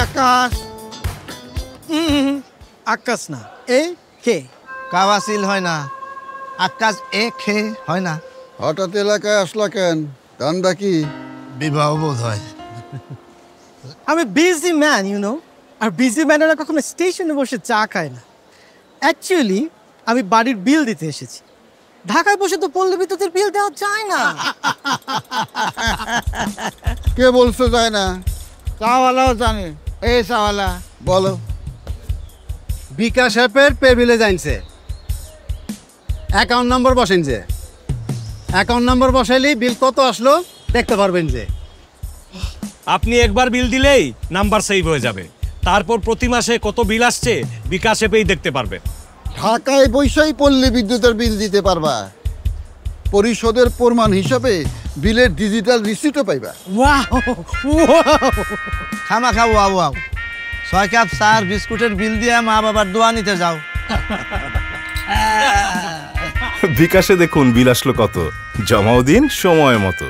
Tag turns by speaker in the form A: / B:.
A: আকাশ
B: আকাশ না এ কে
A: কাওয়াসিল হয় না, আকাশ এ খে হয় না।
C: হঠাৎ এলাকায় আসলা কেন? ধান্দা কি?
A: বিবাহ বোধ হয়।
B: আমি বিজি ম্যান আর বিজি ম্যানেরা কখনো স্টেশনে বসে চা খায় না। অ্যাকচুয়ালি আমি বাড়ির বিল দিতে এসেছি। ঢাকায় বসে তো পল্লী বিদ্যুতের বিল দেওয়া যায় না।
C: কে বলছো যায় না?
A: চাওয়ালাও জানে। এই চাওয়ালা
C: বলো।
D: বিকাশ অ্যাপের পে বিলে জানছে, অ্যাকাউন্ট নম্বর বসেন যে, অ্যাকাউন্ট নম্বর বসাইলেই বিল কত আসলো দেখতে পারবেন যে।
E: আপনি একবার বিল দিলেই নাম্বার সেভ হয়ে যাবে, তারপর প্রতি মাসে কত বিল আসছে বিকাশ অ্যাপেই দেখতে পারবেন।
C: ঢাকায় বৈশাই পল্লী বিদ্যুতের বিল দিতে পারবা, পরিশোধের প্রমাণ হিসাবে বিলের ডিজিটাল রিসিপ্টও পাইবা।
B: ওয়াও
A: খামা খাও আও আও 6 কাপ চার বিস্কুটের বিল দিয়ে মা বাবার দোয়া নিতে যাও।
F: বিকাশে দেখুন বিল আসলো কত, জমাও দিন সময় মতো।